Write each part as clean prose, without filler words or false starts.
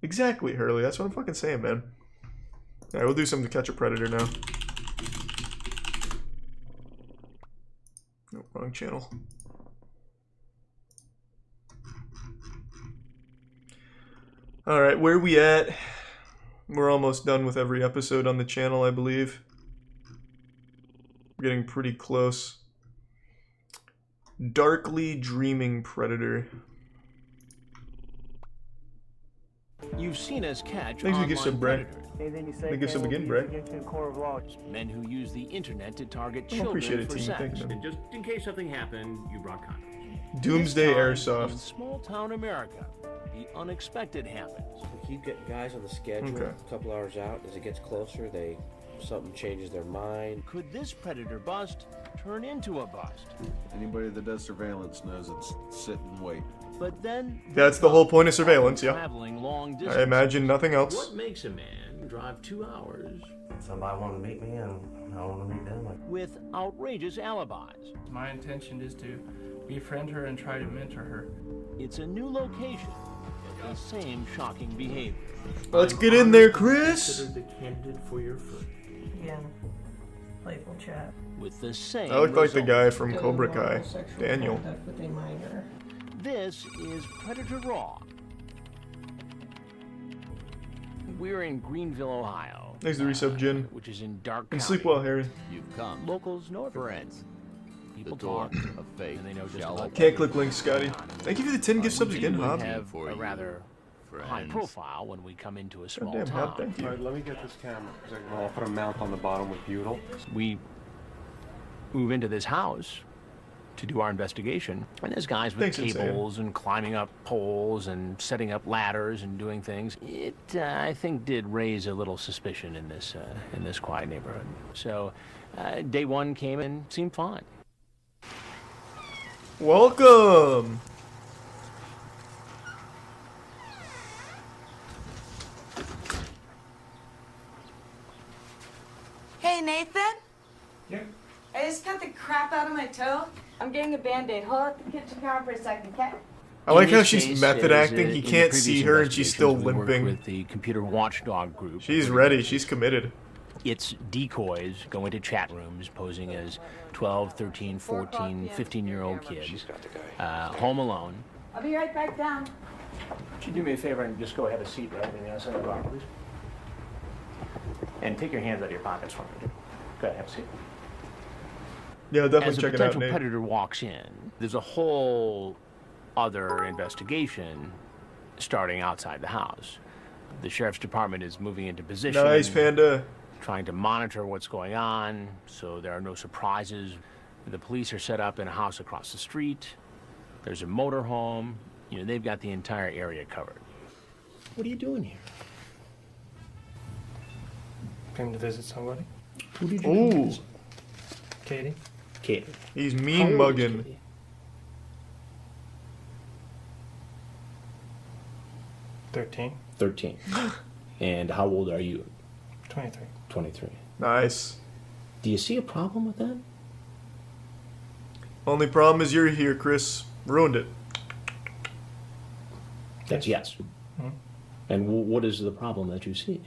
Exactly, Hurley. That's what I'm fucking saying, man. Alright, we'll do something to catch a predator now. No, wrong channel. Alright, where are we at? We're almost done with every episode on the channel, I believe. We're getting pretty close. Darkly Dreaming Predator. You've seen us catch Thanks for the online gift sub, Bray. predators. Thank you sub again, Bray. Men who use the internet to target I appreciate children it, for team. sex. Thank you, man. And just in case something happened, you brought condoms. Doomsday This time, in Airsoft. small town America, the unexpected happens. We keep getting guys on the schedule Okay. a couple hours out. As it gets closer, something changes their mind. Could this predator bust turn into a bust? Anybody that does surveillance knows it's sit and wait. But then That's the whole point of surveillance, yeah. traveling long I distance. imagine nothing else. What makes a man drive 2 hours? Somebody wanted to meet me, and I want to meet them. With outrageous alibis. My intention is to befriend her and try to mentor her. It's a new location, but the same shocking behavior. Let's get in there, Chris. Considered the candidate for your first. Again, playful chat. With the same I look like the result. guy from Cobra Kai, Daniel. With a minor. This is Predator Raw. We're in Greenville, Ohio. Thanks to resub, Jin. Which is in Dark And County. sleep well, Harry. You've come. Locals know everything. Friends. People The door talk, of faith and they know just shall about open. Can't click links, Scotty. Thank you for the 10 gift subs again, We Hob. have For a you, rather high friends. profile when we come into a small Goddamn, Hob, town. thank you. Alright, let me get this camera, because I'll put a mount on the bottom with butyl. We move into this house to do our investigation, and there's guys with Thanks, Insane. cables and climbing up poles and setting up ladders and doing things. It, I think, did raise a little suspicion in this quiet neighborhood. So, day one came and seemed fine. Welcome. Hey, Nathan? Yeah? I just cut the crap out of my toe. I'm getting a Band-Aid. Hold up the kitchen counter for a second, okay? I like In how this she's case, method as, acting. in He the can't previous see her and she's still investigations, we worked limping. with the computer watchdog group. She's ready. She's committed. It's decoys go into chat rooms posing as 12, 13, 14, 15-year-old kids, home alone. I'll be right back down. Would you do me a favor and just go have a seat right in the other side of the bar, please? And take your hands out of your pockets for me. Go ahead, have a seat. Yeah, As definitely a check it out, potential Nate. predator walks in, there's a whole other investigation starting outside the house. The sheriff's department is moving into position. Nice, Panda. Trying to monitor what's going on so there are no surprises. The police are set up in a house across the street. There's a motorhome. You know, they've got the entire area covered. What are you doing here? Came to visit somebody. Who did you come to Ooh, visit? Katie. Katie. he's How mean old is mugging. Katie? 13. 13. And how old are you? 23. 23. Nice. Do you see a problem with that? Only problem is you're here, Chris. Ruined it. That's yes. Hmm? And what is the problem that you see?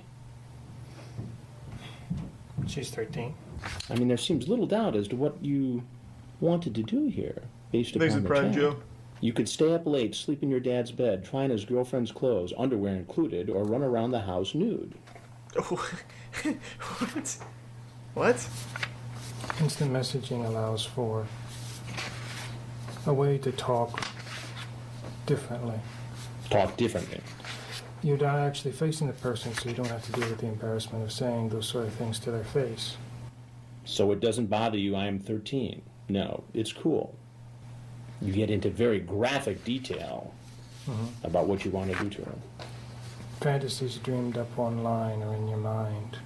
She's 13. I mean, there seems little doubt as to what you wanted to do here, based Thanks upon for the Prime chat. Joe. You could stay up late, sleep in your dad's bed, try on his girlfriend's clothes, underwear included, or run around the house nude. What? What? Instant messaging allows for a way to talk differently. Talk differently. You're not actually facing the person, so you don't have to deal with the embarrassment of saying those sort of things to their face. So it doesn't bother you I am 13. No, it's cool. You get into very graphic detail about what you want to do to her. Fantasies dreamed up online or in your mind.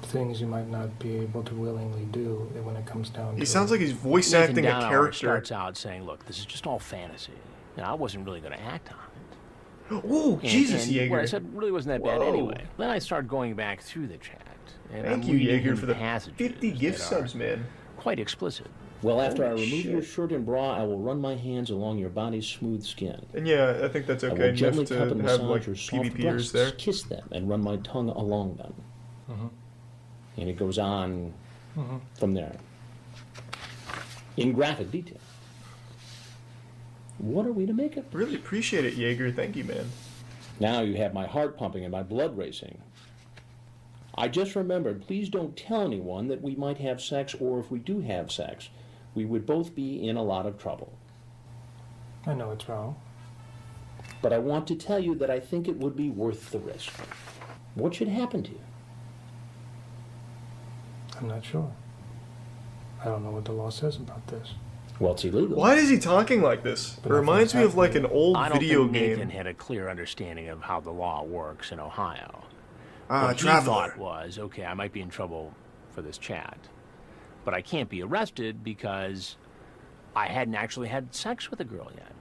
Things you might not be able to willingly do when it comes down to He it. sounds like he's voice Nathan acting a Downhour character. starts out saying, look, this is just all fantasy. Now, I wasn't really going to act on it. Oh, Jesus, and Jaeger. what I said really wasn't that bad Whoa. anyway. Then I started going back through the chat. And Thank I'm you, reading Jaeger, him for the passages 50 gift that subs, are man. quite explicit. Well, after I Holy remove your shit. shirt and bra, I will run my hands along your body's smooth skin. And yeah, I think that's I okay. will gently Enough to cup and have massage like your soft PvP ears breasts, there. kiss them, and run my tongue along them. And it goes on from there, in graphic detail. What are we to make of it? Really appreciate it, Jaeger. Thank you, man. Now you have my heart pumping and my blood racing. I just remembered, please don't tell anyone that we might have sex, or if we do have sex, we would both be in a lot of trouble. I know it's wrong. But I want to tell you that I think it would be worth the risk. What should happen to you? I'm not sure. I don't know what the law says about this. Well, it's illegal. Why is he talking like this? It reminds me of like an old I don't video think Nathan game. had a clear understanding of how the law works in Ohio. Ah, what he traveler. thought was, okay, I might be in trouble for this chat, but I can't be arrested because I hadn't actually had sex with a girl yet.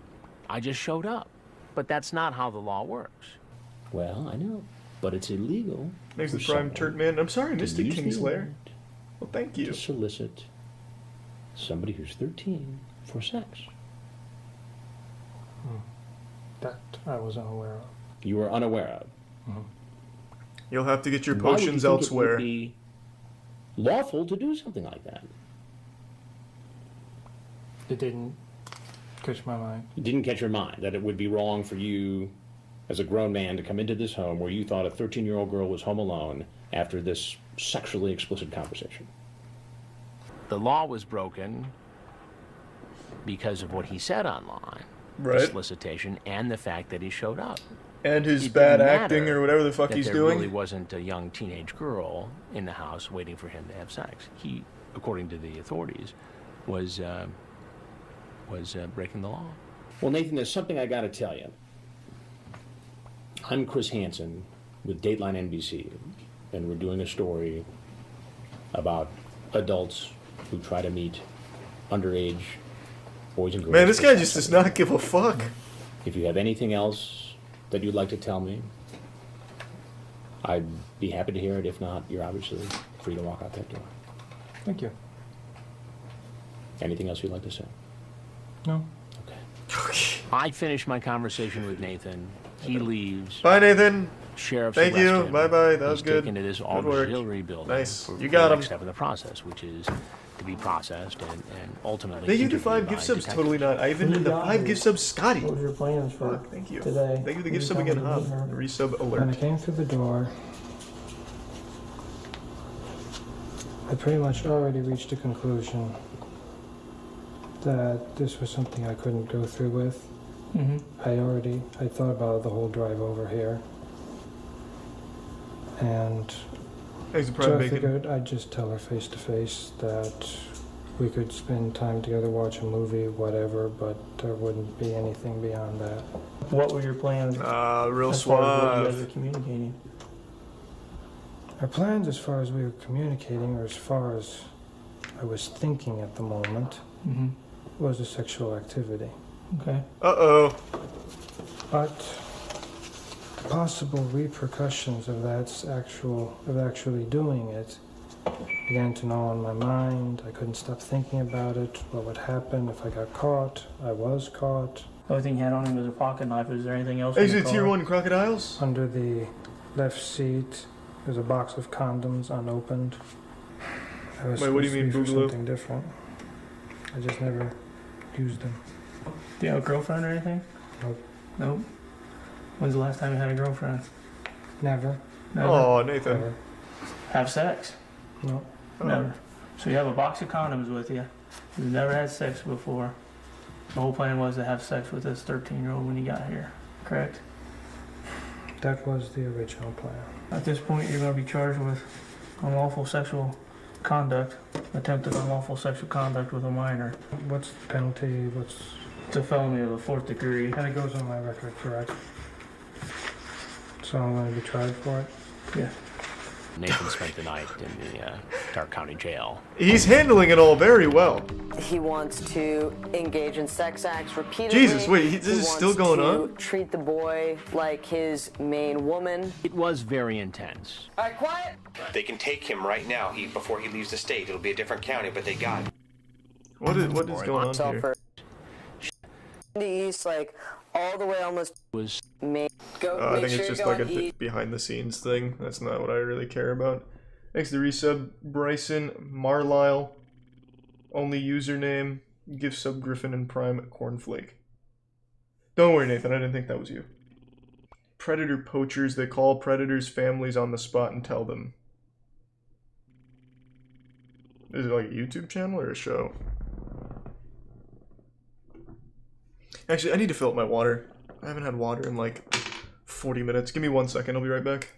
I just showed up. But that's not how the law works. Well, I know, but it's illegal. There's the for prime someone turd man. I'm sorry, to Mystic use the Kingslayer. internet Well, thank you. to solicit somebody who's 13 for sex. That I was unaware of. You were unaware of. You'll have to get your Why would you potions think elsewhere. It would be lawful to do something like that. It didn't catch my mind. It didn't catch your mind that it would be wrong for you as a grown man to come into this home where you thought a 13-year-old girl was home alone after this sexually explicit conversation. The law was broken because of what he said online, Right. the solicitation, and the fact that he showed up. And his It bad didn't acting matter or whatever the fuck that he's there doing. really wasn't a young teenage girl in the house waiting for him to have sex. He, according to the authorities, was breaking the law. Well, Nathan, there's something I got to tell you. I'm Chris Hansen with Dateline NBC, and we're doing a story about adults who try to meet underage boys and girls. Man, this for guy sex. just does not give a fuck. If you have anything else that you'd like to tell me, I'd be happy to hear it. If not, you're obviously free to walk out that door. Thank you. Anything else you'd like to say? No. Okay. I finished my conversation with Nathan. He leaves. Bye, Nathan. Sheriff's Thank you. arrested him. Bye-bye. That was He's good. taken to this Good work. auxiliary building. Nice. For You got the him. next step in the process, which is to be processed and ultimately. Thank you to interviewed 5 by gift subs. detectives. Totally not. Ivan and the 5 gift subs. Scotty. What was your plans for Fuck, thank you. today? Thank you for the You gift sub told me again, to huh? meet her. The resub When I alert. came through the door, I pretty much already reached a conclusion that this was something I couldn't go through with. I thought about the whole drive over here. And Thanks, the so prime I bacon. figured I'd just tell her face to face that we could spend time together, watch a movie, whatever, but there wouldn't be anything beyond that. What were your plans Real as far as what you guys suave. were communicating? Our plans as far as we were communicating, or as far as I was thinking at the moment, was a sexual activity. Okay. Uh-oh. But the possible repercussions of actually doing it began to gnaw on my mind. I couldn't stop thinking about it. What would happen if I got caught? I was caught. The only thing you had on him was a pocket knife. Is there anything else? Hey, in is the it car? tier 1 crocodiles? Under the left seat, there's a box of condoms unopened. I was Wait, what do you mean, supposed to use Boogaloo? something different. I just never used them. Do you have a girlfriend or anything? Nope. Nope. When's the last time you had a girlfriend? Never. Never. Oh, Nathan. Never. Have sex? No. Never. So you have a box of condoms with you. You've never had sex before. The whole plan was to have sex with this 13-year-old when you got here, correct? That was the original plan. At this point, you're going to be charged with unlawful sexual conduct, attempted unlawful sexual conduct with a minor. What's the penalty? It's a felony of the 4th degree. And it goes on my record, correct? So I'm going to be tried for it? Yeah. Nathan spent the night in the Stark County Jail. He's handling it all very well. He wants to engage in sex acts repeatedly. Jesus, wait, this is still going on? on? Treat the boy like his main woman. It was very intense. All right, quiet. They can take him right now. Before he leaves the state, it'll be a different county, but they got him. What is going on here? First. In the east, like all the way almost was. Go. I think sure it's just like a behind the scenes thing. That's not what I really care about. Thanks to resub Bryson Marlisle. Only username. Give sub Griffin and Prime Cornflake. Don't worry, Nathan. I didn't think that was you. Predator poachers. They call predators' families on the spot and tell them. Is it like a YouTube channel or a show? Actually, I need to fill up my water. I haven't had water in like 40 minutes. Give me 1 second. I'll be right back.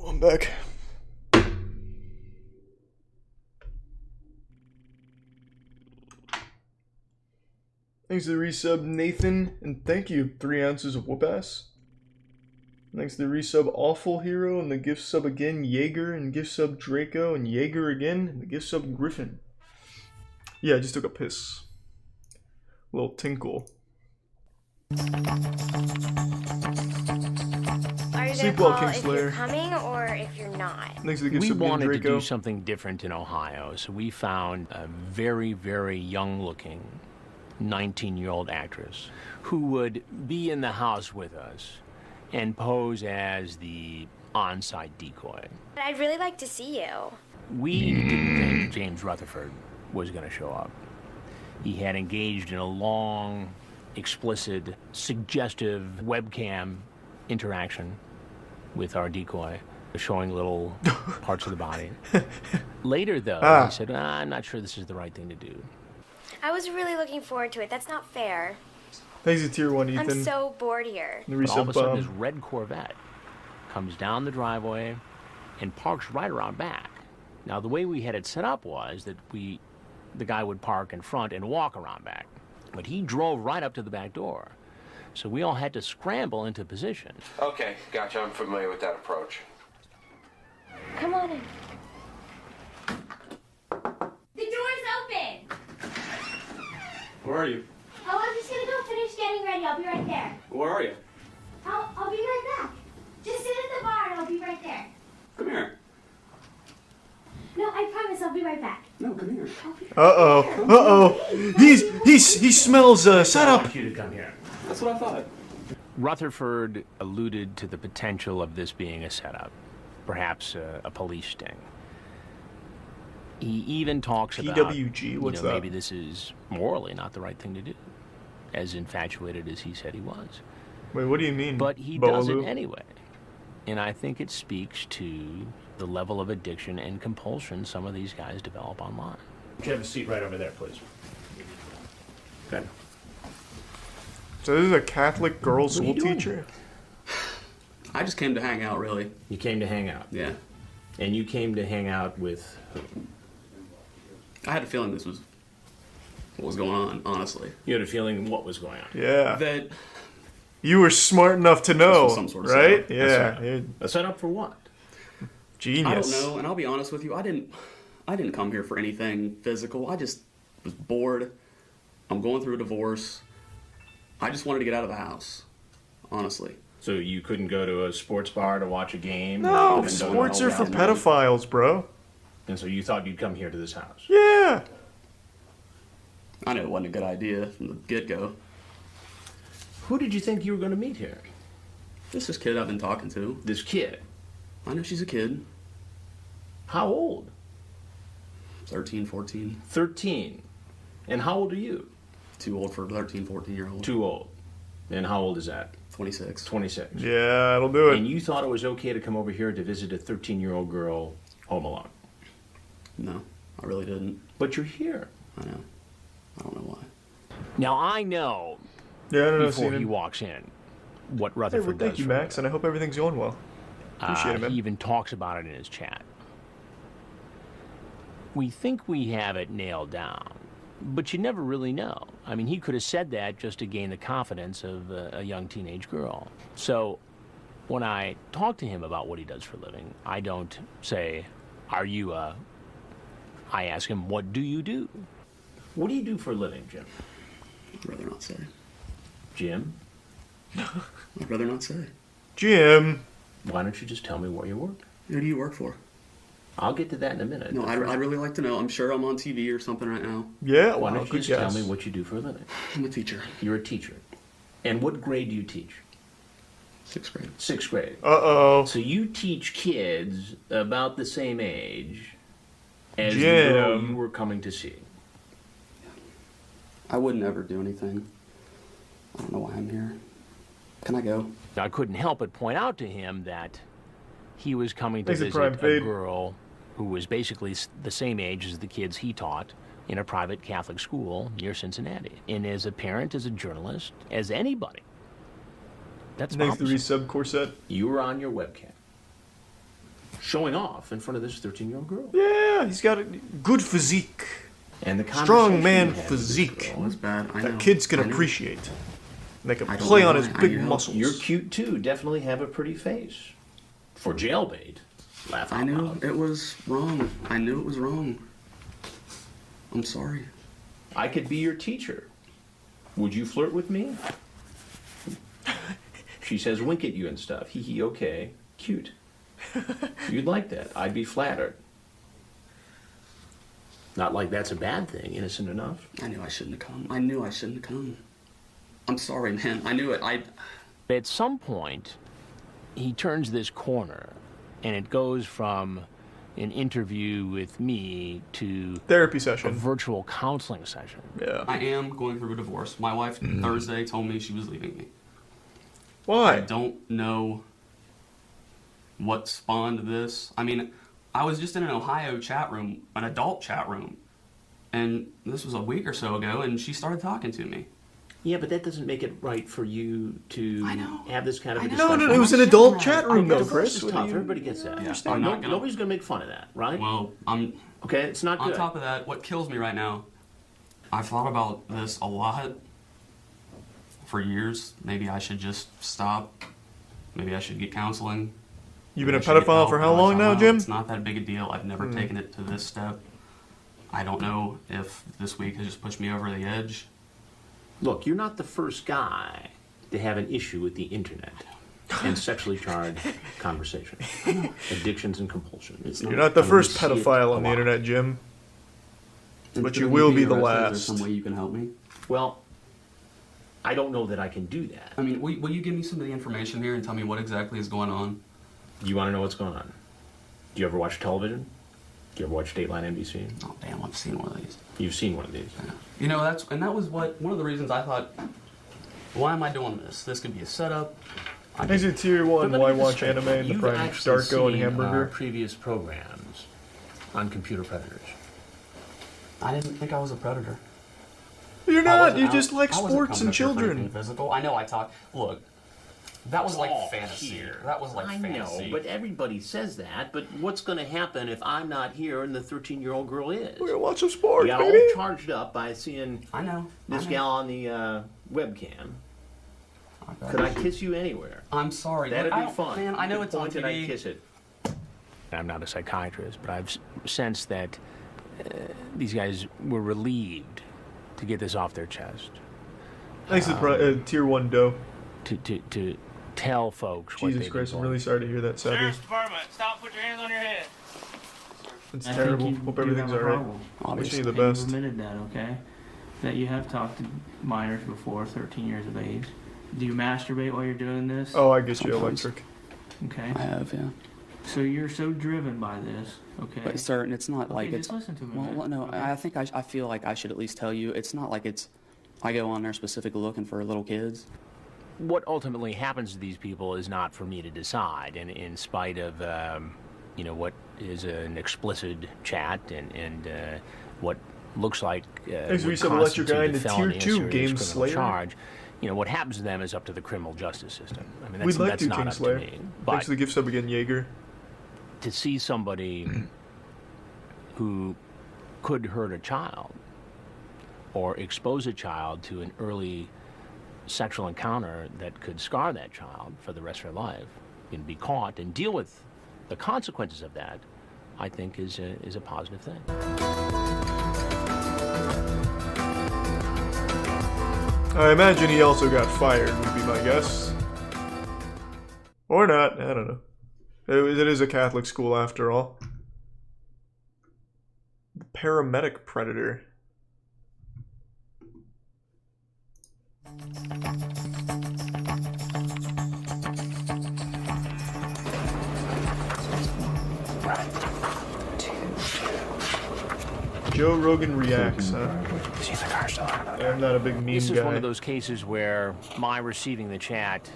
I'm back. Thanks to the resub, Nathan, and thank you, 3 ounces of whoop ass. Thanks to the resub Awful Hero and the gift sub again Jaeger and gift sub Draco and Jaeger again and the gift sub Griffin. Yeah, I just took a piss. Little tinkle. Are you Sleep gonna well, call if Kingslayer. you're coming or if you're not? Thanks to the gift We sub again, wanted to Draco. do something different in Ohio, so we found a very, very young-looking 19-year-old actress who would be in the house with us and pose as the on-site decoy. I'd really like to see you. We didn't think James Rutherford was going to show up. He had engaged in a long, explicit, suggestive webcam interaction with our decoy, showing little parts of the body. Later, though, he said, I'm not sure this is the right thing to do. I was really looking forward to it. That's not fair. Thanks to tier 1, Ethan. I'm so bored here. But all of a sudden, this red Corvette comes down the driveway and parks right around back. Now, the way we had it set up was that the guy would park in front and walk around back. But he drove right up to the back door. So we all had to scramble into position. Okay, gotcha. I'm familiar with that approach. Come on in. The door's open. Where are you? Oh, I'm just gonna go finish getting ready. I'll be right there. Where are you? I'll be right back. Just sit at the bar and I'll be right there. Come here. No, I promise I'll be right back. No, come here. He smells setup. I want you to come here. That's what I thought. Rutherford alluded to the potential of this being a setup, perhaps a police sting. He even talks about, PWG, what's that? maybe this is morally not the right thing to do, as infatuated as he said he was. Wait, what do you mean? But he does it anyway. And I think it speaks to the level of addiction and compulsion some of these guys develop online. Would you have a seat right over there, please? Good. So this is a Catholic girl What are you school doing teacher? I just came to hang out, really. You came to hang out? Yeah. And you came to hang out with who? I had a feeling this was what was going on, honestly. You had a feeling what was going on? Yeah. That you were smart enough to know, some sort of right? setup. Yeah. A setup for what? Genius. I don't know, and I'll be honest with you, I didn't come here for anything physical. I just was bored. I'm going through a divorce. I just wanted to get out of the house, honestly. So you couldn't go to a sports bar to watch a game? No, sports are for pedophiles, bro. And so you thought you'd come here to this house? Yeah. I knew it wasn't a good idea from the get-go. Who did you think you were going to meet here? This kid I've been talking to. This kid? I know she's a kid. How old? 13, 14. 13. And how old are you? Too old for a 13, 14-year-old. Too old. And how old is that? 26. 26. Yeah, that'll do it. And you thought it was okay to come over here to visit a 13-year-old girl home alone? No, I really didn't. But you're here. I know. I don't know why. Now, I know before he walks in what Rutherford does. Thank you, Max, and I hope everything's going well. Appreciate it, man. He even talks about it in his chat. We think we have it nailed down, but you never really know. I mean, he could have said that just to gain the confidence of a young teenage girl. So when I talk to him about what he does for a living, I don't say, are you a... I ask him, what do you do? What do you do for a living, Jim? I'd rather not say. Jim? I'd rather not say. Jim! Why don't you just tell me where you work? Who do you work for? I'll get to that in a minute. No, I'd really like to know. I'm sure I'm on TV or something right now. Yeah, Why don't you just tell me what you do for a living? I'm a teacher. You're a teacher. And what grade do you teach? 6th grade. 6th grade. Uh-oh. So you teach kids about the same age as Jim. the girl you were coming to see. I wouldn't ever do anything. I don't know why I'm here. Can I go? I couldn't help but point out to him that he was coming to Thanks, visit Prime a Fade. girl who was basically the same age as the kids he taught in a private Catholic school near Cincinnati. And as a parent, as a journalist, as anybody, that's Thanks to opposite. resub Corset. You were on your webcam, showing off in front of this 13-year-old girl. Yeah, he's got a good physique. And the Strong conversation man you had with this physique. girl, That's bad. I know. That kids can I know. appreciate. Make him play on his big muscles. You're cute too. Definitely have a pretty face. For jailbait. Laugh out I knew loud. it was wrong. I knew it was wrong. I'm sorry. I could be your teacher. Would you flirt with me? She says wink at you and stuff. Hee hee, okay. Cute. You'd like that. I'd be flattered. Not like that's a bad thing. Innocent enough. I knew I shouldn't have come. I knew I shouldn't have come. I'm sorry, man. I knew it. At some point, he turns this corner, and it goes from an interview with me to therapy session, a virtual counseling session. Yeah. I am going through a divorce. My wife Thursday told me she was leaving me. Why? I don't know what spawned this. I mean, I was just in an Ohio chat room, an adult chat room, and this was a week or so ago, and she started talking to me. Yeah, but that doesn't make it right for you to have this kind of a No, discussion. it was an adult chat room, though, Chris. It's tough. Everybody gets that. I'm not gonna- Nobody's going to make fun of that, right? Well, okay, it's not good. On top of that, what kills me right now, I've thought about this a lot for years. Maybe I should just stop. Maybe I should get counseling. You've been a Maybe I should get pedophile help. for how And I long found now, out Jim? It's not that big a deal. I've never taken it to this step. I don't know if this week has just pushed me over the edge. Look, you're not the first guy to have an issue with the internet and sexually charged conversation, addictions and compulsions. You're not the first pedophile on the internet, Jim. But you will be the Is there last. some way you can help me? Well, I don't know that I can do that. I mean, will you give me some of the information here and tell me what exactly is going on? Do you want to know what's going on? Do you ever watch television? Do you ever watch Dateline NBC? Oh, damn, I've seen one of these. You've seen one of these. Yeah. You know, that was one of the reasons I thought, why am I doing this? This could be a setup. Is it tier 1? Why watch anime in the Prime Starco and Hamburger? Previous programs on computer predators. I didn't think I was a predator. You're not. You just like sports and children. Physical. I know. I talk. Look, that was like all fantasy. here. That was like I fantasy. know, but everybody says that. But what's going to happen if I'm not here and the 13-year-old girl is? We're gonna watch some sports, You got baby. all charged up by seeing this I gal on the webcam. Could I kiss you anywhere? I'm sorry. That'd Look, be fun. Man, I know You it's on point and TV. I'd kiss it. I'm not a psychiatrist, but I've sensed that these guys were relieved to get this off their chest. Thanks to tier 1 dough. To tell folks what Jesus they've Christ, been I'm really sorry to hear that, Savvy. Sheriff's Department, stop! Put your hands on your head. It's I terrible. think you Hope do everything's have a alright. problem. Wishing you the And best. You've admitted that, okay? That you have talked to minors before, 13 years of age. Do you masturbate while you're doing this? Oh, I get you electric. Okay. I have, yeah. So you're so driven by this, okay? But sir, it's not Okay, like just it's. listen to me, Well, man. no, Okay. I think I feel like I should at least tell you. It's not like it's. I go on there specifically looking for little kids. What ultimately happens to these people is not for me to decide, and in spite of what is an explicit chat and what looks like Thanks, would we said electric guy in constitute a the felony, tier a 2 serious game criminal Slayer. charge. What happens to them is up to the criminal justice system. I mean, We'd like that's to, not King up Slayer. to me. Thanks But for the gift sub again, Jaeger. to see somebody who could hurt a child or expose a child to an early sexual encounter that could scar that child for the rest of their life and be caught and deal with the consequences of that, I think is a positive thing. I imagine he also got fired, would be my guess. Or not, I don't know. It is a Catholic school after all. The paramedic predator. Joe Rogan reacts, huh? I'm not a big meme This is guy. one of those cases where my receiving the chat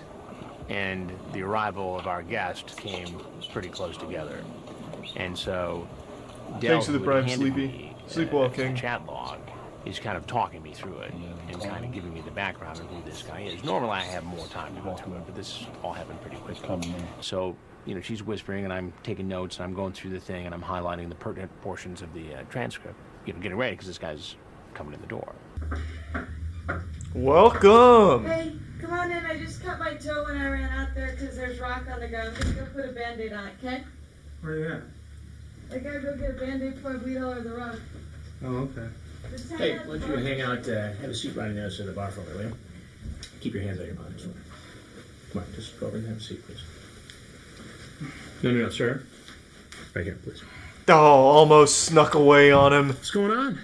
and the arrival of our guest came pretty close together. And so Del, Thanks to the who Prime, had handed Sleepy. me, Sleep well, the King. chat log, is kind of talking me through it and kind of giving me the background of who this guy is. Normally I have more time to go through it, but this all happened pretty quickly. So, she's whispering and I'm taking notes and I'm going through the thing and I'm highlighting the pertinent portions of the transcript, getting ready because this guy's coming in the door. Welcome! Hey, come come on in. I just cut my toe when I ran out there because there's rock on the ground. I'm just gonna put a Band-Aid on it, okay? Where are you at? I gotta go get a Band-Aid before I bleed all over the rock. Oh, okay. Just hang Hey, out why don't the you bar. hang out, have a seat right on the other side of the bar for me, will you? Keep your hands out of your pockets. Come on, just go over and have a seat, please. No, sir. Right here, please. Oh, almost snuck away on him. What's going on?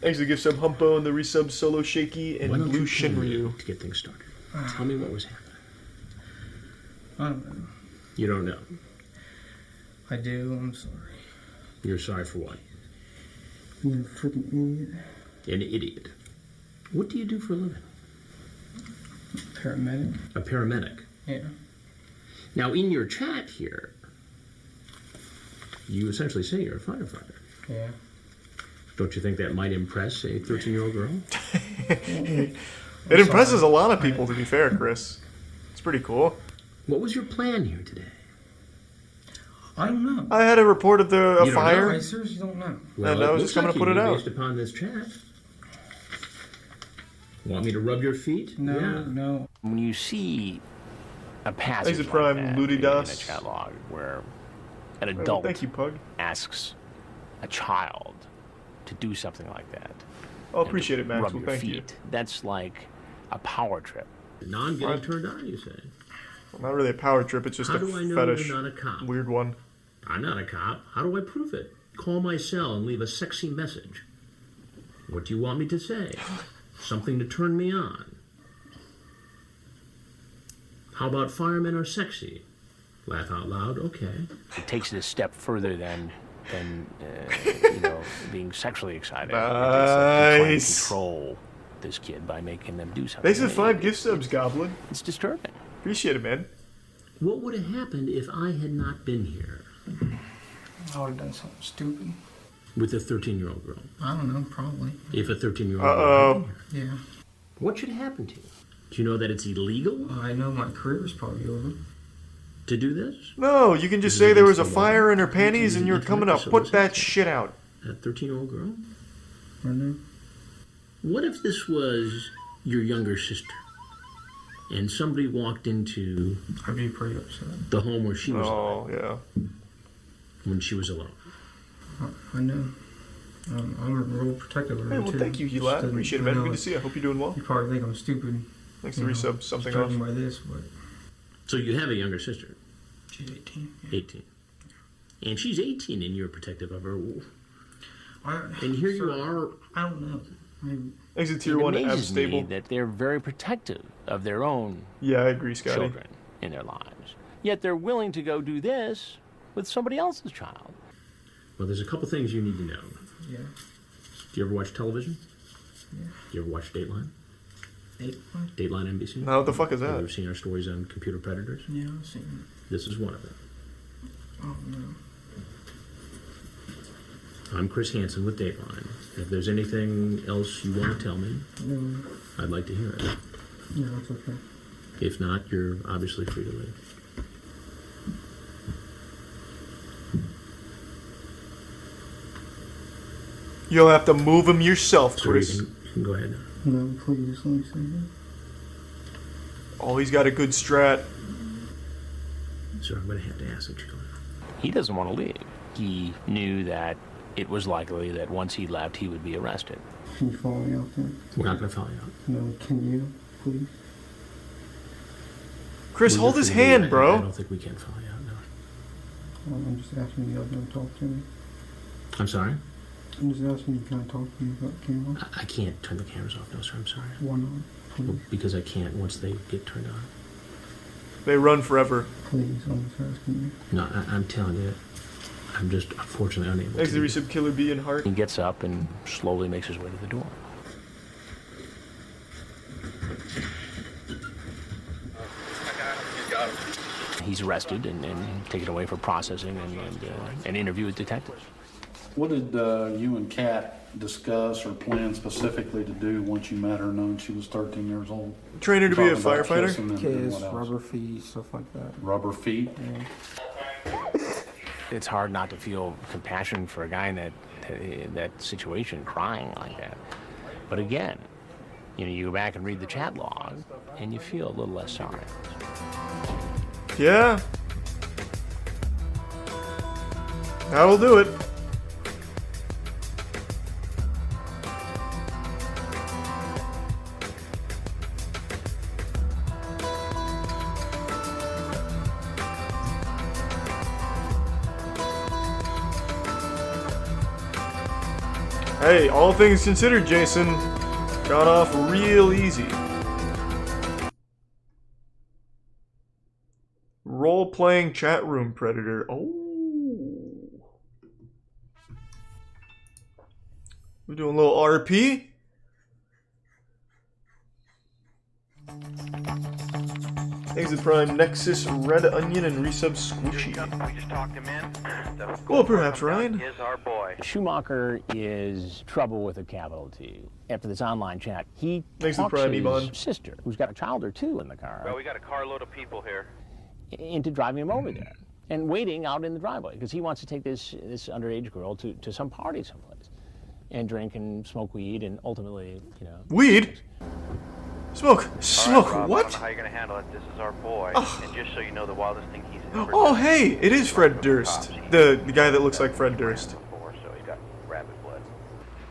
Thanks to the gift sub Humpo and the resub Solo Shaky and Why don't Blue you tell me Shinryu. to get things started? Tell me what was happening. I don't know. You don't know. I do, I'm sorry. You're sorry for what? You're a freaking idiot. An idiot. What do you do for a living? Paramedic? A paramedic. Yeah. Now, in your chat here, you essentially say you're a firefighter. Yeah. Don't you think that might impress a 13-year-old girl? It impresses a lot of people, to be fair, Chris. It's pretty cool. What was your plan here today? I don't know. I had a report of a You don't fire. I seriously don't know. Well, And I was it just coming looks to like put it you, out. based upon this chat. Want me to rub your feet? No, Yeah. no. When you see a passage Thanks like to Prime that Ludi in a Das. chat log where an Oh, adult thank you, Pug. asks a child to do something like that, I'll appreciate it, rub Maxwell. your Thank you. feet, that's like a power trip. Non-getting turned on, you say? Well, not really a power trip. It's just How a do I know fetish. you're not a cop? Weird one. I'm not a cop. How do I prove it? Call my cell and leave a sexy message. What do you want me to say? Something to turn me on. How about firemen are sexy? Laugh out loud, okay. It takes it a step further than being sexually excited. It's trying to Nice. control this kid by making them do something. Thanks for 5 gift subs, Goblin. It's disturbing. Appreciate it, man. What would have happened if I had not been here I would have done something stupid. with a 13-year-old girl? I don't know, probably. If a 13-year-old girl Uh-oh. had been here? Yeah. What should happen to you? Do you know that it's illegal I know my career is probably over. to do this? No, you can just Is it say there was a against the law? fire in her Is panties it and you're intimate coming to to put solicit? that shit out. A 13-year-old girl? I know. What if this was your younger sister and somebody walked into I'd be pretty upset. the home where she was Oh, yeah. when she was alone? I know. I'm real protective of her, Hey, well, too. thank you, Just Hila. doesn't- Appreciate it, I man. know Good to see you. I hope you're doing well. You probably think I'm stupid. Thanks to you know, resub something judging off. by this, but So you have a younger sister, she's 18. Yeah. 18. And she's 18 and you're protective of her. And here you are. I don't know. Maybe. Thanks to tier It 1 amazes me Abstable. that they're very protective of their own Yeah, I agree, Scotty. children in their lives. Yet they're willing to go do this with somebody else's child. Well, there's a couple things you need to know. Yeah. Do you ever watch television? Yeah. Do you ever watch Dateline? Dateline? Dateline NBC? No, what the fuck is Have you that? ever seen our stories on computer predators? Yeah, I've seen it. This is one of them. Oh, no. I'm Chris Hansen with Dateline. If there's anything else you want to tell me, No. I'd like to hear it. Yeah, it's okay. If not, you're obviously free to leave. You'll have to move him yourself, So Chris. you can go ahead now. No, please, let me see it. Oh, he's got a good strat. Sir, I'm going to have to ask that you go. He doesn't want to leave. He knew that it was likely that once he left, he would be arrested. Can you follow me out there? We're not going to follow you out. No, can you, please? Chris, Well, hold you're his free to leave. hand, I bro. don't think we can follow you out, no. I'm just asking you to talk to me. I'm sorry? I'm just asking you to talk to me about the camera. I can't turn the cameras off, no, sir. I'm sorry. Why not? Please, Well, because I can't once they get turned on. They run forever. please, I'm just asking you. No, I'm telling you, I'm just unfortunately unable Thanks to to. resub Killer B and Heart. He gets up and slowly makes his way to the door. He's arrested and taken away for processing and an interview with detectives. What did you and Kat discuss or plan specifically to do once you met her, knowing she was 13 years old? Train her to be a Talking about firefighter? kissing and Kiss, what else? rubber feet, stuff like that. Rubber feet? Yeah. It's hard not to feel compassion for a guy in that situation, crying like that. But again, You know, you go back and read the chat log, and you feel a little less sorry. Yeah. That'll do it. Hey, all things considered, Jason got off real easy. Role-playing chat room predator. Oh. We're doing a little RP. Thanks to Prime, Nexus, Red Onion, and Resub Squishy. We just talked him in. Well, perhaps, Ryan. Is our boy. Schumacher is trouble with a capital T. After this online chat, he Thanks to talks Prime, his Ivan. sister, who's got a child or two in the car, Well, we got a carload of people here. into driving him over there and waiting out in the driveway because he wants to take this underage girl to some party someplace and drink and smoke weed and ultimately, you know. Weed? Smoke. All right, Smoke. Rob, I What? don't know how you're gonna handle it. This is our boy. Oh. And just so you know, the wildest thing he's ever Oh, done. hey, it is Fred Durst. The guy that looks like Fred Durst. Before, so he's got rabid blood.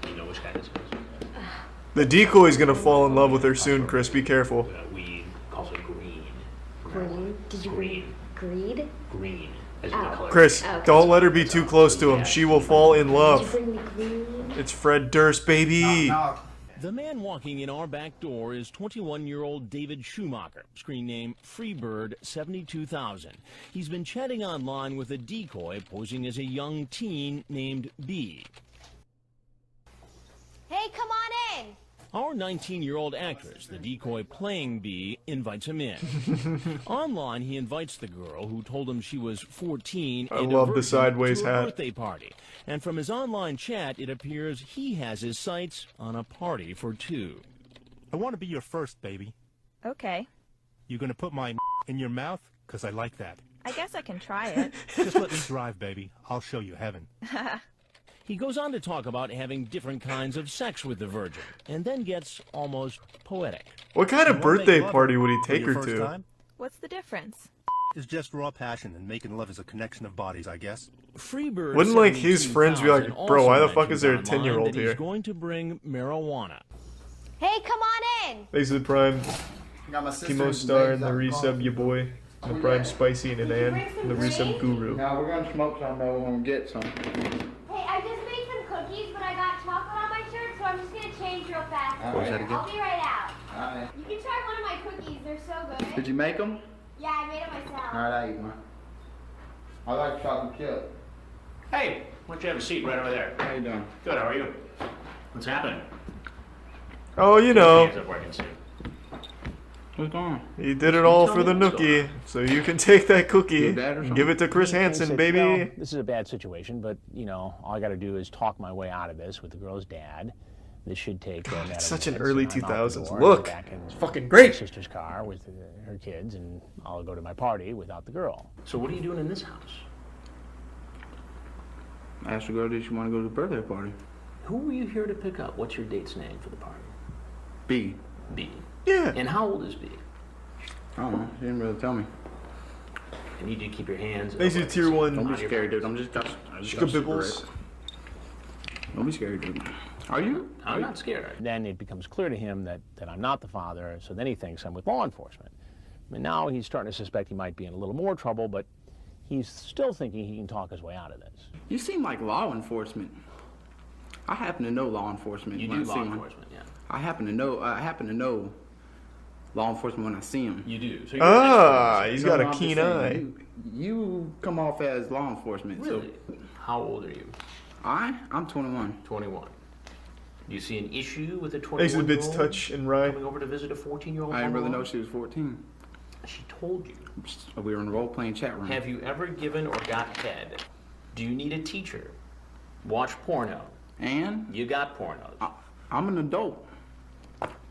You know which guy this is? The decoy's gonna fall in love with her soon, Chris. Be careful. Weed, calls it green. Green? Did you read greed? Green. As in the color. Chris, Okay. don't let her be too close to him. She will fall in Did you love. bring me green? It's Fred Durst, baby. The man walking in our back door is 21-year-old David Schumacher, screen name Freebird 72000. He's been chatting online with a decoy posing as a young teen named B. Hey, come on in! Our 19-year-old actress, the decoy playing B, invites him in. Online, he invites the girl, who told him she was 14, I and a love the virgin, sideways to a hat. birthday party. And from his online chat, it appears he has his sights on a party for two. I want to be your first, baby. Okay. You gonna put my in your mouth? 'Cause I like that. I guess I can try it. Just let me drive, baby. I'll show you heaven. He goes on to talk about having different kinds of sex with the virgin, and then gets almost poetic. What kind of birthday party would he take her to? What's the difference? It's just raw passion, and making love is a connection of bodies, I guess. Freebird Wouldn't like his friends be like, 72000 bro, why the also fuck is there a mentions 10-year-old online that here? He's going to bring marijuana. Hey, come on in! Thanks to the Prime. Got my sister Chemo and Star and babes the out resub, coffee. your boy. And the Prime Spicy and an Ann. And the resub Guru. Now we're gonna smoke some, but we're gonna get some. Hey, I just made some cookies, but I got chocolate on my shirt, so I'm just gonna change real fast. What was that again? I'll be right out. Alright. You can try one of my cookies, they're so good. Did you make them? Yeah, I made it myself. Alright, I eat one. I like chocolate chip. Hey, why don't you have a seat right over there? How you doing? Good, how are you? What's happening? Oh, you know. Hands up where I can see. What's going on? He did it all for the nookie. So you can take that cookie and give it to Chris He Hansen, said, baby. "Well, this is a bad situation, but, you know, all I got to do is talk my way out of this with the girl's dad. This should take a matter It's of such an minutes, early and I'm out the 2000s. door, Look, I'm back in it's fucking great. my sister's car with her kids, and I'll go to my party without the girl." So what are you doing in this house? I asked the girl, did she want to go to the birthday party? Who were you here to pick up? What's your date's name for the party? B. B. Yeah. And how old is B? I don't know. She didn't really tell me. I need you to keep your hands. Thanks to Tier 1. Don't be scared, dude. I just got a Shikabibbles. cigarette. Don't be scared, dude. Are you? I'm not scared. Then it becomes clear to him that I'm not the father, so then he thinks I'm with law enforcement. And now he's starting to suspect he might be in a little more trouble, but he's still thinking he can talk his way out of this. You seem like law enforcement. I happen to know law enforcement. You when do I law see 'em. enforcement, yeah. I happen to know law enforcement when I see them. You do. So you're an expert. He's got a I'm just keen saying, eye. You come off as law enforcement. Really? How old are you? I'm 21. 21. Do you see an issue with a Thanks to 21-year-old Bits Touch and Rye. coming over to visit a 14-year-old? I didn't really know she was 14. She told you. We were in a role-playing chat room. Have you ever given or got head? Do you need a teacher? Watch porno. And? You got pornos. I'm an adult.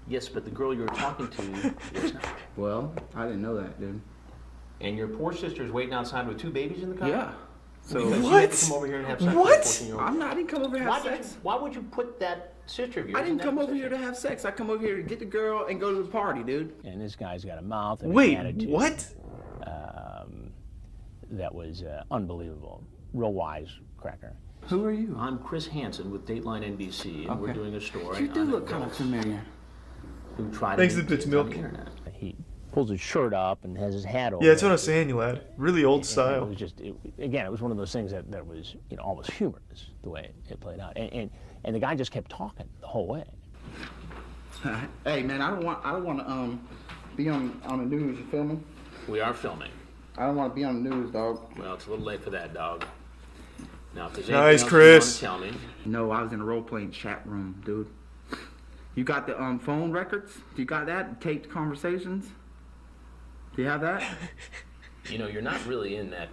Yes, but the girl you were talking to was not. Well, I didn't know that, dude. And your poor sister's waiting outside with two babies in the car? Yeah. So Because you What? had to come over here and have sex What? with a 14-year-old. I didn't come over here to have sex. Why would you put that sister of yours I in didn't that come over position? here to have sex. I come over here to get the girl and go to the party, dude. And this guy's got a mouth and Wait, an attitude. what? That was unbelievable. Real wise cracker. Who are you? I'm Chris Hansen with Dateline NBC, and we're Okay. doing a story You do on look kind of familiar. who tried Thanks to to meet Bitch kids on Milk. the internet. He pulls his shirt up and has his hat over. Yeah, that's what I it. was saying, you lad. Really old It style. was just, again, it was one of those things that was, almost humorous the way it played out, and the guy just kept talking the whole way. Hey man, I don't want to be on the news. You feel me? We are filming. I don't want to be on the news, dog. Well, it's a little late for that, dog. Now, if there's Nice, anything else Chris. you want to tell me, No, I was in a role-playing chat room, dude. You got the phone records? You got that? Taped conversations? Do you have that? you're not really in that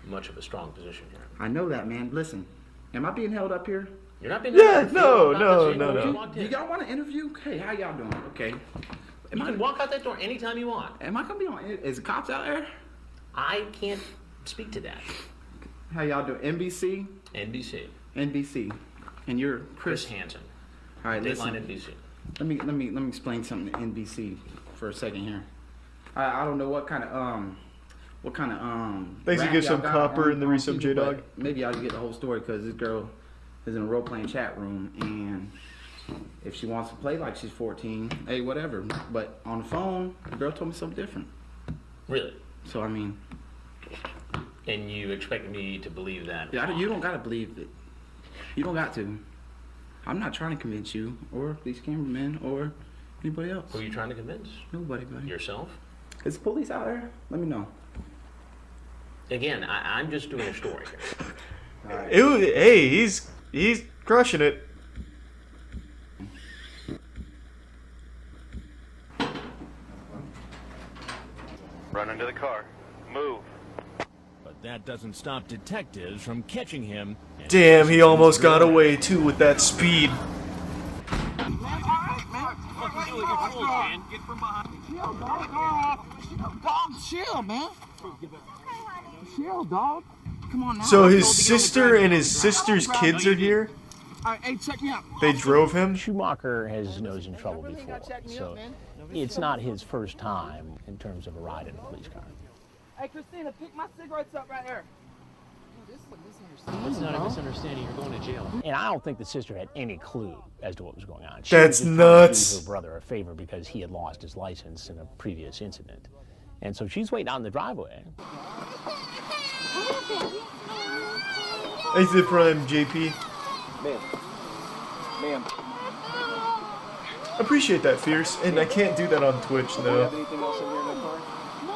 much of a strong position here. I know that, man. Listen, am I being held up here? You're not being. Yeah, no. Do y'all want to interview? Hey, how y'all doing? Okay. You can walk out that door anytime you want. Am I gonna be on? Is the cops out there? I can't speak to that. How y'all doing? NBC. NBC. And you're Chris Hansen. All right, Dateline listen. NBC. Let me explain something to NBC for a second here. I don't know what kind of Thanks to rap give y'all some got copper in the on resub, people, J-Dog. but maybe y'all can get the whole story because this girl is in a role-playing chat room, and if she wants to play like she's 14, hey, whatever. But on the phone, the girl told me something different. Really? So I mean, And you expect me to believe that? yeah, you don't gotta believe it. You don't got to. I'm not trying to convince you or these cameramen or anybody else. Who are you trying to convince? Nobody, buddy. Yourself? Is the police out there? Let me know. Again, I'm just doing a story here. Hey, he's crushing it. Run into the car. Move. But that doesn't stop detectives from catching him. and Damn, he pressing almost him got through. away too with that speed. Chill, man. Chill, dog. Come on now. So his sister and his sister's kids are here? Hey, check me out. They drove him? Schumacher has his nose in trouble before, so it's not his first time in terms of a ride in a police car. Hey, Christina, pick my cigarettes up right here. It's not a misunderstanding. You're going to jail. And I don't think the sister had any clue as to what was going on. That's was just nuts. trying to do her brother a favor because he had lost his license in a previous incident. And so she's waiting out in the driveway. Thanks to the Prime, JP. Ma'am. Appreciate that, Fierce. And I can't do that on Twitch, Do you have though. anything else in here in the car? No.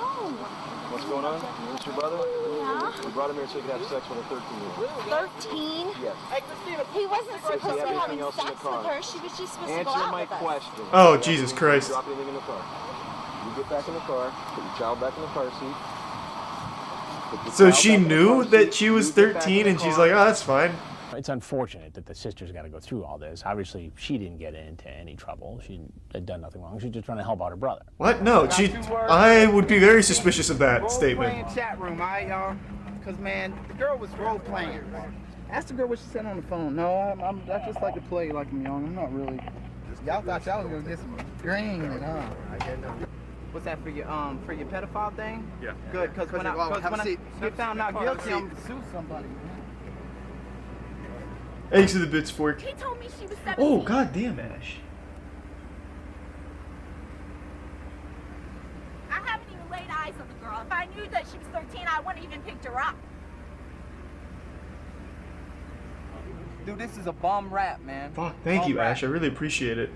What's going on? Is this your brother? Yeah. We brought him here so he could have sex with a 13-year-old. 13? Yes. Hey, Christina. He wasn't supposed to be anything having else in the sex car? with her. She was just supposed to go Answer out my with us. question. Oh, Do you have Jesus anything- Christ. Drop anything in the car. You get back in the car. Put your child back in the car seat. Put your So child she back in the knew car that seat. she was You get back 13 in the and she's car. like, oh, that's fine. It's unfortunate that the sister's got to go through all this. Obviously, she didn't get into any trouble. She had done nothing wrong. She's just trying to help out her brother. What? No, I would be very suspicious of that Role statement. playing chat room, alright, y'all? Because, man, the girl was role playing. Ask the girl what she said on the phone. No, I just like to play like I'm young. I'm not really. Y'all thought y'all was gonna get some green, huh? What's that for your pedophile thing? Yeah. Good, because when I get found out guilty, I'm gonna sue somebody. Thanks to the bits fork. He told me she was 17. Oh, goddamn, Ash. I haven't even laid eyes on the girl. If I knew that she was 13, I wouldn't even picked her up. Dude, this is a bum rap, man. Fuck, thank Bum you, rap. Ash. I really appreciate it.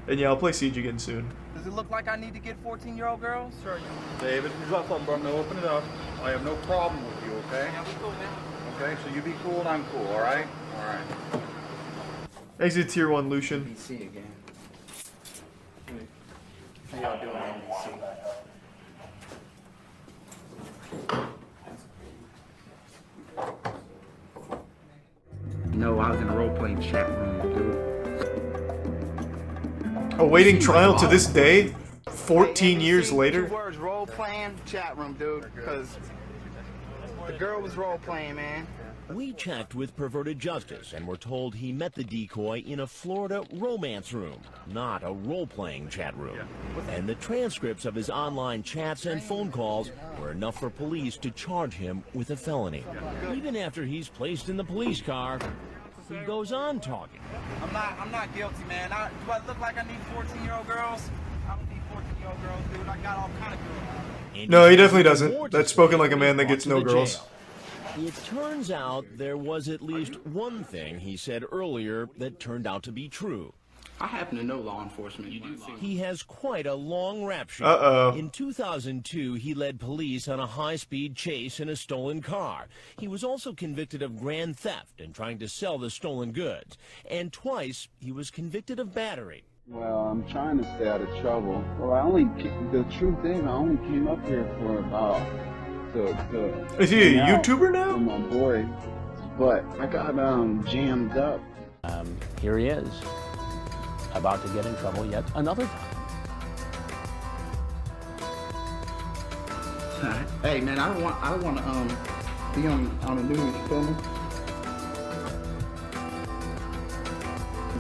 And yeah, I'll play Siege again soon. Does it look like I need to get 14-year-old girls? Sure. David, you got something, bro. No, open it up. I have no problem with you, okay? Yeah, we cool, man. Okay, so you be cool and I'm cool, all right? All right. Thanks to Tier 1 Lucian. NBC again. How y'all doing, NBC? No, I was in a role-playing chat room, dude. Awaiting trial to this day, 14 years later. Two words, role-playing chat room, dude. Because The girl was role playing, man. We checked with Perverted Justice and were told he met the decoy in a Florida romance room, not a role-playing chat room. And the transcripts of his online chats and phone calls were enough for police to charge him with a felony. Even after he's placed in the police car, he goes on talking. I'm not guilty, man. Do I look like I need 14-year-old girls? I don't need 14-year-old girls, dude. I got all kind of girls. No, he definitely doesn't. That's spoken like a man that gets no girls. It turns out there was at least one thing he said earlier that turned out to be true. I happen to know law enforcement. You do think He has quite a long rap sheet. In 2002, he led police on a high-speed chase in a stolen car. He was also convicted of grand theft and trying to sell the stolen goods. And twice, he was convicted of battery. Well, I'm trying to stay out of trouble. Well, the truth is, I only came up here for about Is he a YouTuber now? For my boy, but I got jammed up. Here he is, about to get in trouble yet another time. Hey, man, I don't want to be on the news. You feel me?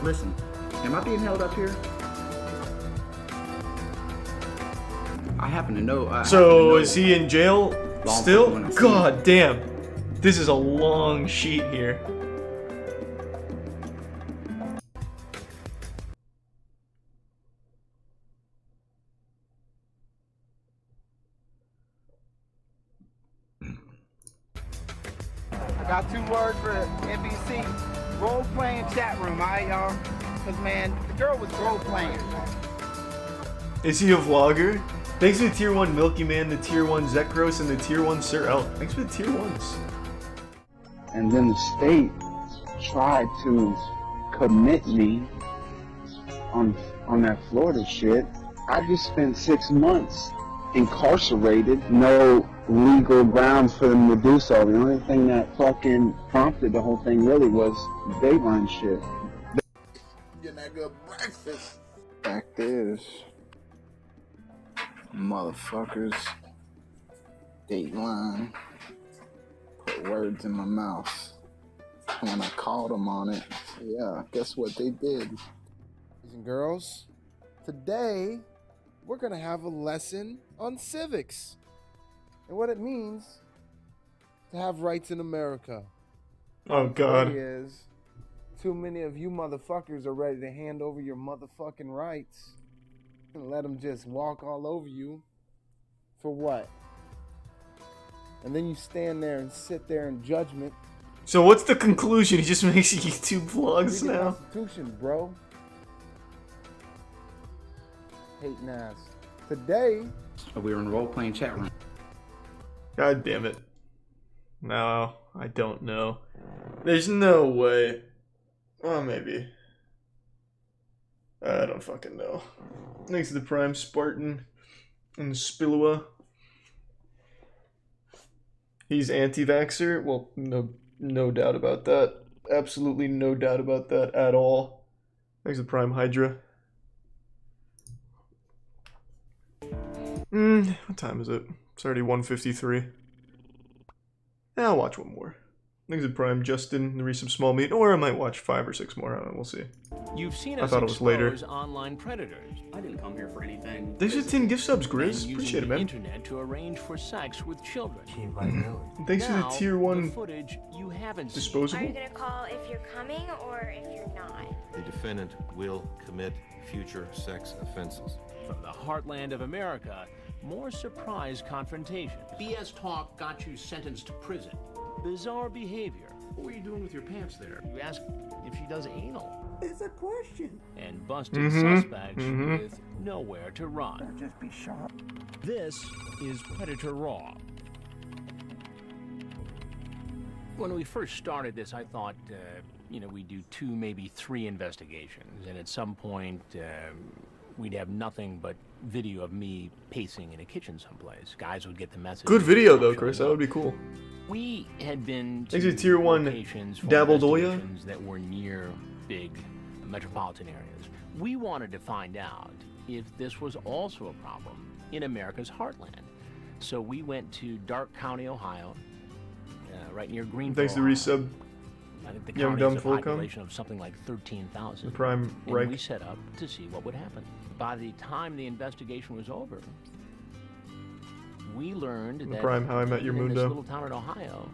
Listen, am I being held up here? I happen to know. So is he in jail still? God damn. This is a long sheet here. I got 2 words for NBC. Role-playing chat room, alright, y'all? Because, man, the girl was role-playing. Is he a vlogger? Thanks to the Tier 1 Milky Man, the Tier 1 Zekros, and the Tier 1 Sir L. Thanks for the Tier 1s. And then the state tried to commit me on that Florida shit. I just spent 6 months incarcerated. No legal grounds for them to do so. The only thing that fucking prompted the whole thing really was Dateline shit. Getting that good breakfast. Fact is, motherfuckers, Dateline put words in my mouth. And when I called them on it, yeah, guess what they did? Boys and girls, today we're gonna have a lesson on civics and what it means to have rights in America. Oh God. Is too many of you motherfuckers are ready to hand over your motherfucking rights and let them just walk all over you for what? And then you stand there and sit there in judgment. So what's the conclusion? He just makes YouTube vlogs Read the now. Constitution, bro. Hating ass. Today, we were in a role-playing chat room. God damn it. No, I don't know. There's no way. Well, maybe. I don't fucking know. Thanks to the Prime Spartan and Spillua. He's anti-vaxxer? Well, no doubt about that. Absolutely no doubt about that at all. Thanks to Prime Hydra. What time is it? It's already 1:53. Yeah, I'll watch one more. Thanks to Prime Justin, the some small meat, or I might watch 5 or 6 more. I don't know, we'll see. You've seen I us thought it was later. expose online predators. I didn't come here for anything. Thanks for 10 gift subs, Grizz. And Appreciate it, using the man. internet to arrange for sex with children. Thanks for the Now, Tier 1 footage you haven't seen. disposable. Are you gonna call if you're coming or if you're not? The defendant will commit future sex offenses. From the heartland of America, more surprise confrontation. BS talk got you sentenced to prison. Bizarre behavior. What were you doing with your pants there? You asked if she does anal. It's a question. And busted suspects with nowhere to run. Better just be sharp. This is Predator Raw. When we first started this, I thought, we'd do 2, maybe 3 investigations, and at some point, we'd have nothing but video of me pacing in a kitchen someplace. Guys would get the message. Good video though, Chris. That would be cool. We had been Thanks to Tier 1 locations for Dabbled Oya. investigations that were near big metropolitan areas. We wanted to find out if this was also a problem in America's heartland. So we went to Dark County, Ohio, right near Greenville. Thanks to resub. I think the Young county Dumb has a Full population of something like 13,000. Prime and Reich. we set up to see what would happen. By the time the investigation was over, we learned that Prime How I Met Your in this Mundo. little town in Ohio,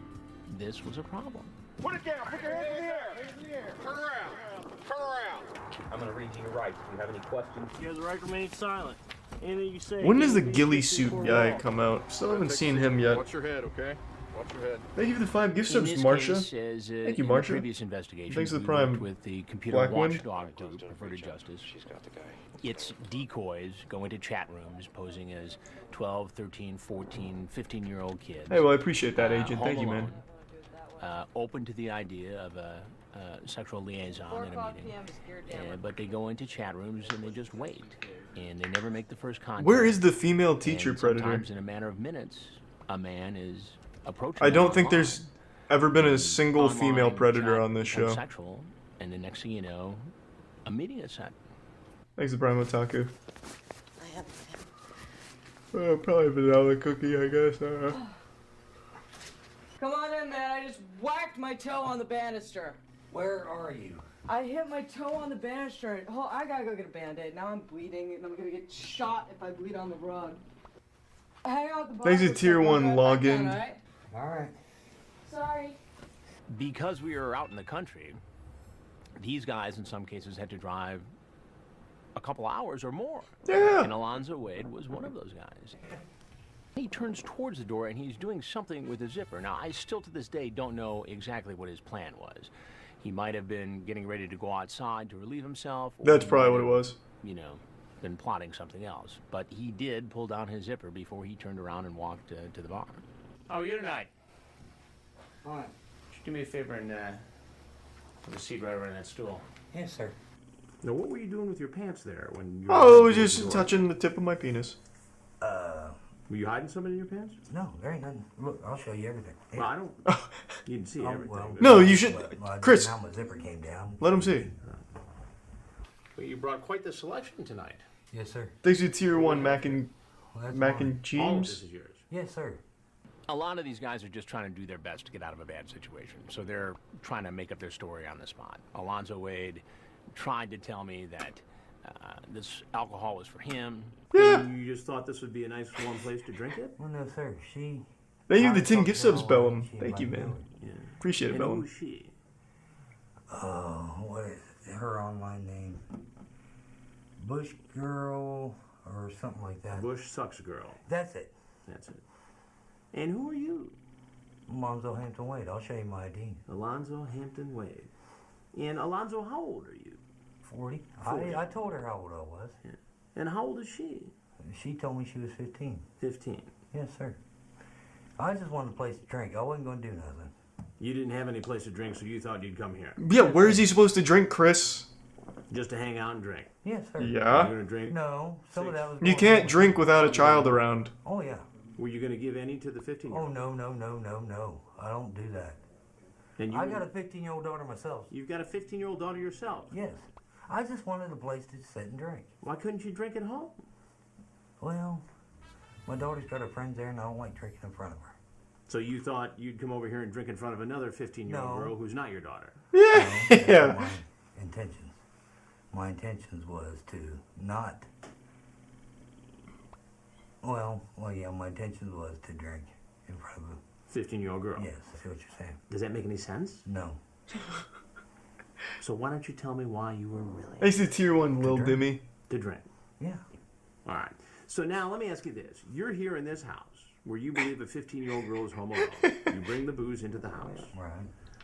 this was a problem. Put it down. Put your hands in the air. Turn around. Turn around. I'm going to read to you rights. If you have any questions, You have the right to remain silent. Anything you say. When does the ghillie suit guy come out? Still haven't seen him yet. Watch your head, okay? Watch your head. Thank you for the 5 gift In subs, this Marsha. case, as, Thank you, in the Marsha. previous investigation, Thanks for the we Prime. worked with the computer Blackwind. watchdog group, Preferred Justice. She's got the guy. It's decoys go into chat rooms posing as 12, 13, 14, 15-year-old kids. Hey, well, I appreciate that, Agent. home Thank you, man. alone, open to the idea of a sexual liaison in a meeting. But they go into chat rooms and they just wait. And they never make the first contact. Where is the female teacher and predator? Sometimes in a matter of minutes, a man is approaching I don't them think online. there's ever been a single Online, female predator chat, on this show. Sexual, and the next thing you know, a meeting is set. Thanks to Prime Otaku. Probably vanilla cookie, I guess. I don't know. Come on in, man. I just whacked my toe on the banister. Where are you? I hit my toe on the banister. Oh, I gotta go get a band-aid. Now I'm bleeding, and I'm gonna get shot if I bleed on the rug. Hang out the bar. Thanks to Tier 1 login. Alright. Sorry. Because we were out in the country, these guys in some cases had to drive a couple hours or more. Yeah. And Alonzo Wade was one of those guys. He turns towards the door and he's doing something with the zipper. Now, I still to this day don't know exactly what his plan was. He might have been getting ready to go outside to relieve himself. Or That's he probably might what it have, was. You know, been plotting something else. But he did pull down his zipper before he turned around and walked to the bar. How are you tonight? Fine. Just do me a favor and have a seat right over in that stool. Yes, sir. Now, what were you doing with your pants there when you? Oh, it was just touching the tip of my penis. Were you hiding something in your pants? No, there ain't nothing. Look, I'll show you everything. Well, I don't. You didn't see everything. Well, No, you should. I Chris, Now my zipper came down. let him see. Well, you brought quite the selection tonight. Yes, sir. Thanks to Tier 1 mac and that's mac mine. and All of cheese. this is yours. Yes, sir. A lot of these guys are just trying to do their best to get out of a bad situation. So they're trying to make up their story on the spot. Alonzo Wade tried to tell me that this alcohol was for him. Yeah. You just thought this would be a nice warm place to drink it? Well, no, sir. She. Thank you for the 10 I gift told subs, her Bellum. she Thank you, might man. know it. Yeah. Appreciate it, And Bellum. who is she? What is it? Her online name? Bush Girl or something like that. Bush Sucks Girl. That's it. That's it. And who are you? Alonzo Hampton Wade. I'll show you my ID. Alonzo Hampton Wade. And Alonzo, how old are you? 40. 40. I told her how old I was. Yeah. And how old is she? She told me she was 15. 15. Yes, sir. I just wanted a place to drink. I wasn't going to do nothing. You didn't have any place to drink, so you thought you'd come here. Yeah, where is he supposed to drink, Chris? Just to hang out and drink. Yes, sir. Yeah. You're gonna drink? No, some of that was. You going can't on. drink without a child around. Oh, yeah. Were you going to give any to the 15-year-old? Oh, no. I don't do that. And I got a 15-year-old daughter myself. You've got a 15-year-old daughter yourself? Yes. I just wanted a place to sit and drink. Why couldn't you drink at home? Well, my daughter's got her friends there, and I don't like drinking in front of her. So you thought you'd come over here and drink in front of another 15-year-old No. girl who's not your daughter? Yeah. No, that's Yeah. not my intentions. My intentions was to not. Well, yeah. My intentions was to drink in front of a 15-year-old girl? Yes, I see what you're saying. Does that make any sense? No. So why don't you tell me why you were really... Thanks to Tier 1 Lil Dimmy. To drink? Yeah. All right. So now let me ask you this. You're here in this house where you believe a 15-year-old girl is home alone. You bring the booze into the house. Right.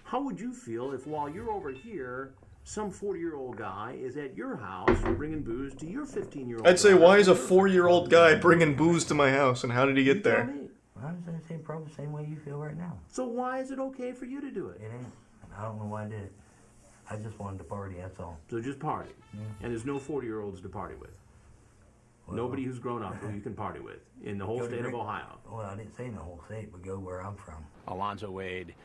How would you feel if while you're over here, some 40-year-old guy is at your house bringing booze to your 15-year-old I'd say, daughter? why is a 4-year-old guy bringing booze to my house, and how did he get Tell there? me. I'm saying the same, probably the same way you feel right now. So why is it okay for you to do it? It ain't. I don't know why I did it. I just wanted to party, that's all. So just party. And there's no 40-year-olds to party with. Well, Nobody who's grown up who you can party with in the whole Go to state of drink- Ohio. Well, I didn't say the whole state, but go where I'm from. Alonzo Wade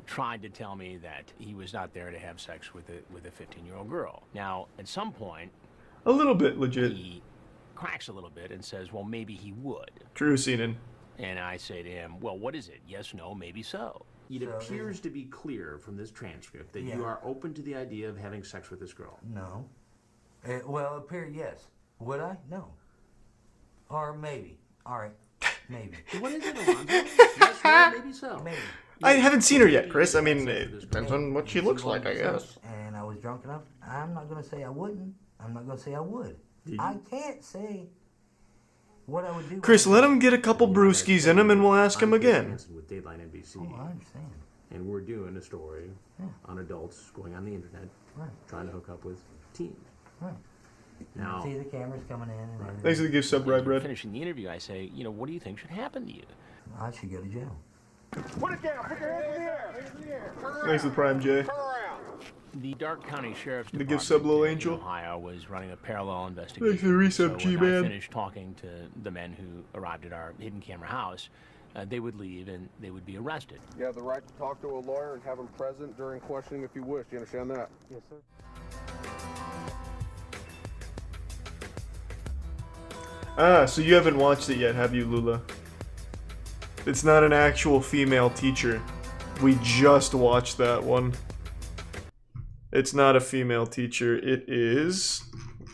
tried to tell me that he was not there to have sex with a 15-year-old girl. Now, at some point, A little bit legit. he cracks a little bit and says, well, maybe he would. True, Seenan. And I say to him, well, what is it? Yes, no, maybe so. It So appears to be clear from this transcript that you Yeah. are open to the idea of having sex with this girl. No. Well, appear yes. Would I? No. Or maybe. All right. Maybe. What is it, Alonzo? Yes, no, maybe so. Maybe. I haven't seen her yet, Chris. I mean, it depends on what she looks like, I guess. And I was drunk enough. I'm not going to say I wouldn't. I'm not going to say I would. I can't say what I would do. Chris, let him get a couple brewskis in him and we'll ask him again. With Dateline NBC. Oh, I understand. And we're doing a story on adults going on the internet, Right. trying to hook up with teens. Right. Now, See the cameras coming in. And everything. Thanks for the gift sub, Rye Bread. Finishing the interview, I say, what do you think should happen to you? I should go to jail. Put it down. Put your hands in the air. Hands in the air. Turn around. Thanks for the Prime J. Turn around. The Dark County Sheriff's The Department gift sub, Lil in Angel. Ohio was running a parallel investigation. Thanks for the resub, so G-Man. when I finished talking to the men who arrived at our hidden camera house, they would leave and they would be arrested. You have the right to talk to a lawyer and have him present during questioning if you wish. Do you understand that? Yes, sir. Ah, so you haven't watched it yet, have you, Lula? It's not an actual female teacher. We just watched that one. It's not a female teacher. It is...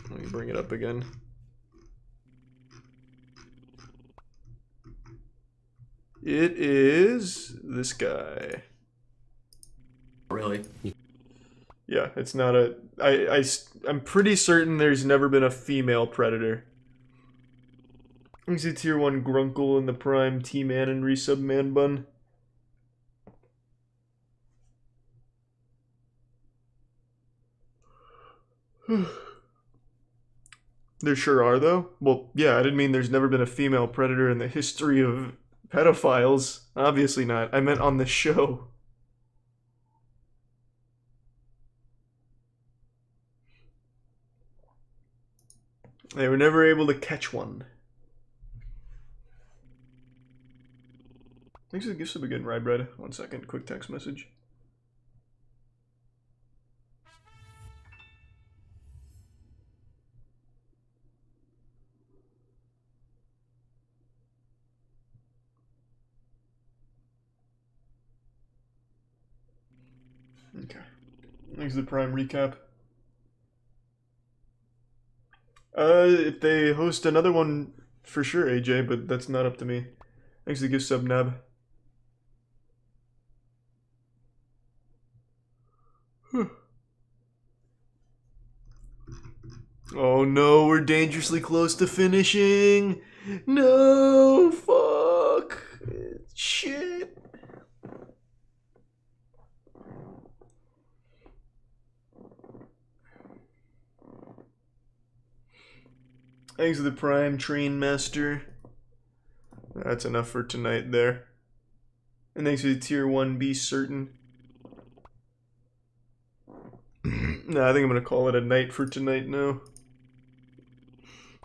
Let me bring it up again. It is this guy. Really? Yeah, it's not a... I'm pretty certain there's never been a female predator. Let me see tier 1 Grunkle in the Prime T-Man and resub Man Bun. There sure are, though. Well, yeah, I didn't mean there's never been a female predator in the history of pedophiles. Obviously not. I meant on the show. They were never able to catch one. Thanks for the gift sub again, Rye Bread. 1 second, quick text message. Okay. Thanks for the Prime recap. If they host another one, for sure, AJ, but that's not up to me. Thanks for the gift sub, Nab. Oh no, we're dangerously close to finishing. No, fuck. Shit. Thanks to the Prime Train Master. That's enough for tonight there. And thanks to the tier 1 Be Certain. Nah, I think I'm going to call it a night for tonight now.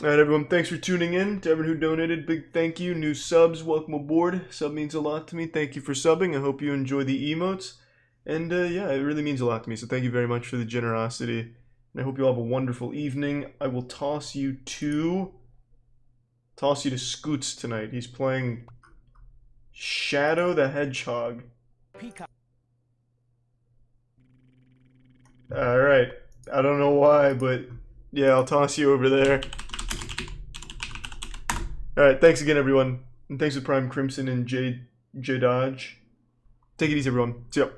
Alright everyone, thanks for tuning in. To everyone who donated, big thank you. New subs, welcome aboard. Sub means a lot to me. Thank you for subbing. I hope you enjoy the emotes. And yeah, it really means a lot to me, so thank you very much for the generosity. And I hope you all have a wonderful evening. I will toss you to Scoots tonight. He's playing Shadow the Hedgehog. Alright. I don't know why, but yeah, I'll toss you over there. Alright, thanks again everyone. And thanks to Prime Crimson and J Dodge. Take it easy everyone. See ya.